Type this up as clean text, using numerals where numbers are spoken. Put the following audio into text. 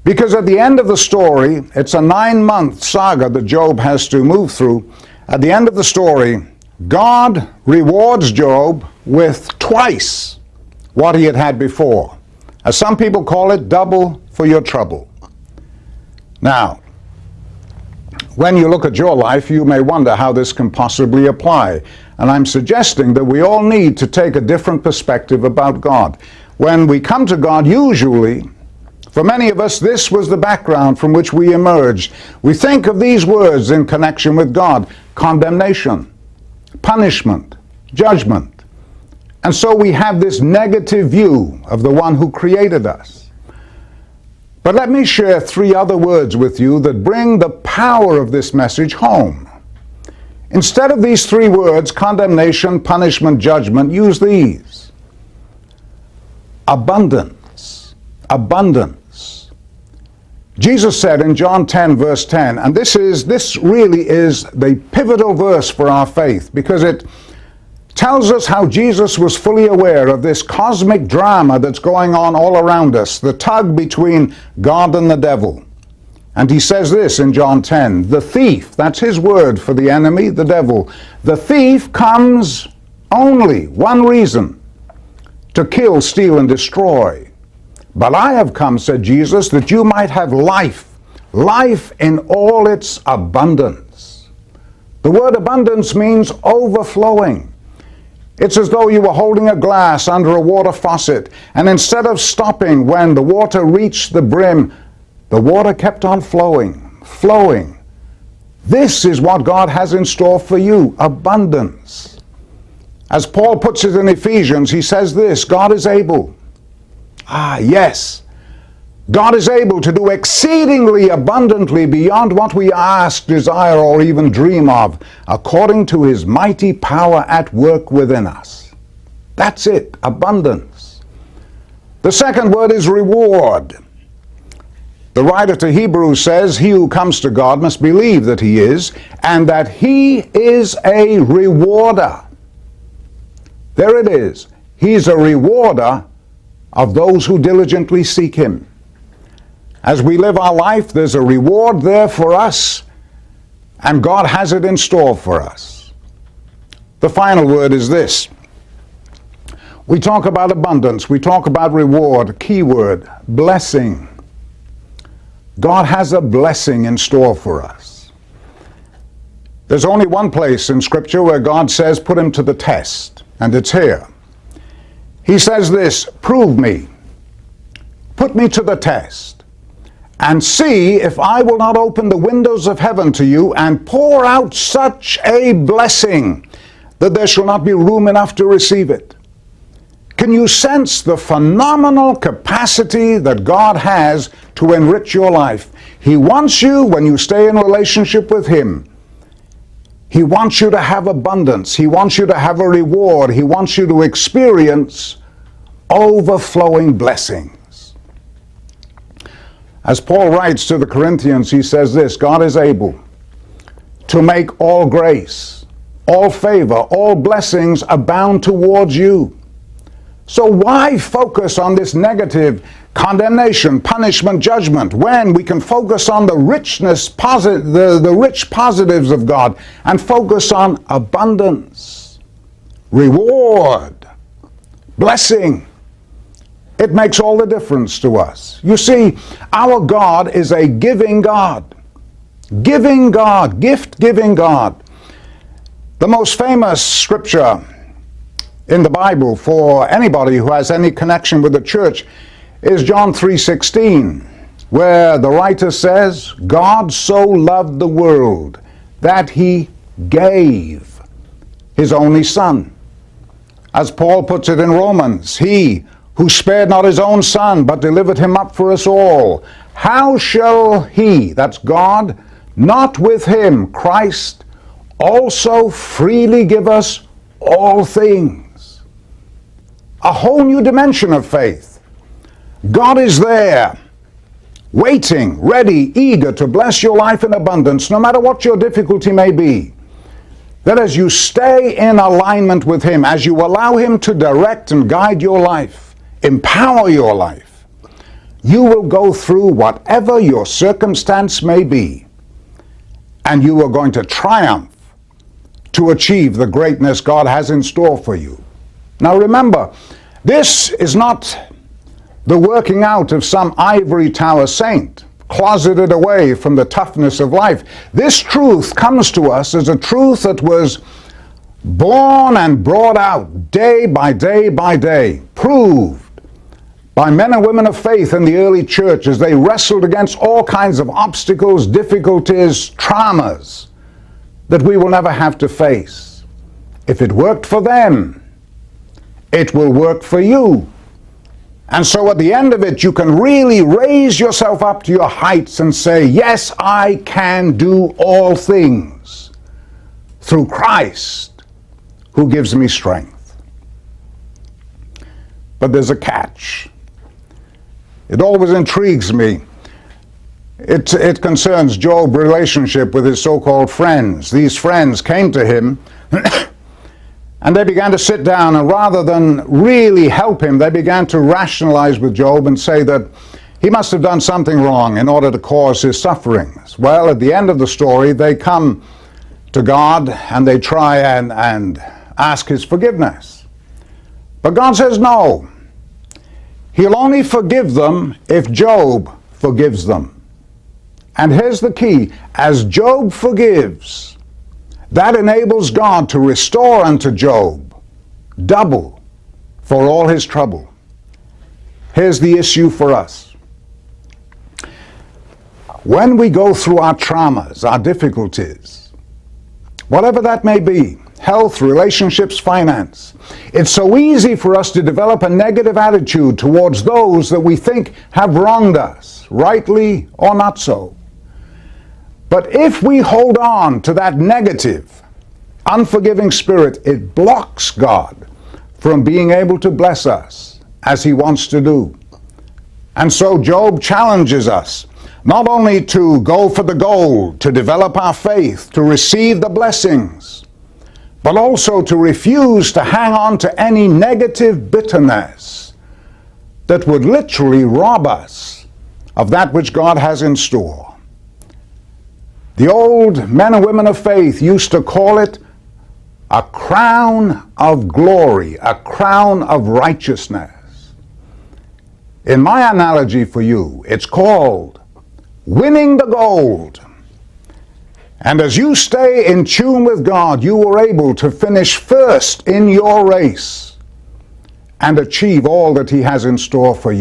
Because at the end of the story, it's a 9-month saga that Job has to move through. At the end of the story, God rewards Job with twice what he had had before. As some people call it, double for your trouble. Now, when you look at your life, you may wonder how this can possibly apply. And I'm suggesting that we all need to take a different perspective about God. When we come to God, usually, for many of us, this was the background from which we emerged. We think of these words in connection with God: condemnation, punishment, judgment. And so we have this negative view of the one who created us. But let me share 3 other words with you that bring the power of this message home. Instead of these 3 words, condemnation, punishment, judgment, use these: abundance, abundance. Jesus said in John 10, verse 10, and this really is the pivotal verse for our faith, because it tells us how Jesus was fully aware of this cosmic drama that's going on all around us, the tug between God and the devil. And he says this in John 10, the thief, that's his word for the enemy, the devil, the thief comes only one reason: to kill, steal, and destroy. But I have come, said Jesus, that you might have life, life in all its abundance. The word abundance means overflowing. It's as though you were holding a glass under a water faucet, and instead of stopping when the water reached the brim, the water kept on flowing, flowing. This is what God has in store for you: abundance. As Paul puts it in Ephesians, he says this: God is able. Yes. God is able to do exceedingly abundantly beyond what we ask, desire, or even dream of, according to his mighty power at work within us. That's it, abundance. The second word is reward. The writer to Hebrews says, he who comes to God must believe that he is, and that he is a rewarder. There it is. He's a rewarder of those who diligently seek him. As we live our life, there's a reward there for us, and God has it in store for us. The final word is this. We talk about abundance, we talk about reward, key word, blessing. God has a blessing in store for us. There's only one place in Scripture where God says, put him to the test, and it's here. He says this: prove me, put me to the test, and see if I will not open the windows of heaven to you and pour out such a blessing that there shall not be room enough to receive it. Can you sense the phenomenal capacity that God has to enrich your life? He wants you, when you stay in relationship with him, he wants you to have abundance. He wants you to have a reward. He wants you to experience overflowing blessings. As Paul writes to the Corinthians, he says this: God is able to make all grace, all favor, all blessings abound towards you. So why focus on this negative condemnation, punishment, judgment, when we can focus on the richness, the rich positives of God, and focus on abundance, reward, blessing? It makes all the difference to us. You see, our God is a giving God. Giving God, gift-giving God. The most famous scripture in the Bible for anybody who has any connection with the church is John 3:16, where the writer says, God so loved the world that he gave his only Son. As Paul puts it in Romans, he who spared not his own Son, but delivered him up for us all, how shall he, that's God, not with him, Christ, also freely give us all things? A whole new dimension of faith. God is there, waiting, ready, eager to bless your life in abundance, no matter what your difficulty may be. That as you stay in alignment with him, as you allow him to direct and guide your life, empower your life, You will go through whatever your circumstance may be, and you are going to triumph to achieve the greatness God has in store for you. Now remember, this is not the working out of some ivory tower saint, closeted away from the toughness of life. This truth comes to us as a truth that was born and brought out day by day by day, proved by men and women of faith in the early church as they wrestled against all kinds of obstacles, difficulties, traumas that we will never have to face. If it worked for them, it will work for you. And so at the end of it, you can really raise yourself up to your heights and say, yes, I can do all things through Christ who gives me strength. But there's a catch. It always intrigues me. It concerns Job's relationship with his so-called friends. These friends came to him and they began to sit down, and rather than really help him, they began to rationalize with Job and say that he must have done something wrong in order to cause his sufferings. Well, at the end of the story, they come to God and they try and ask his forgiveness. But God says no. He'll only forgive them if Job forgives them. And here's the key. As Job forgives, that enables God to restore unto Job double for all his trouble. Here's the issue for us. When we go through our traumas, our difficulties, whatever that may be, health, relationships, finance, it's so easy for us to develop a negative attitude towards those that we think have wronged us, rightly or not so. But if we hold on to that negative, unforgiving spirit, it blocks God from being able to bless us as he wants to do. And so Job challenges us not only to go for the gold, to develop our faith, to receive the blessings, but also to refuse to hang on to any negative bitterness that would literally rob us of that which God has in store. The old men and women of faith used to call it a crown of glory, a crown of righteousness. In my analogy for you, it's called winning the gold. And as you stay in tune with God, you are able to finish first in your race and achieve all that he has in store for you.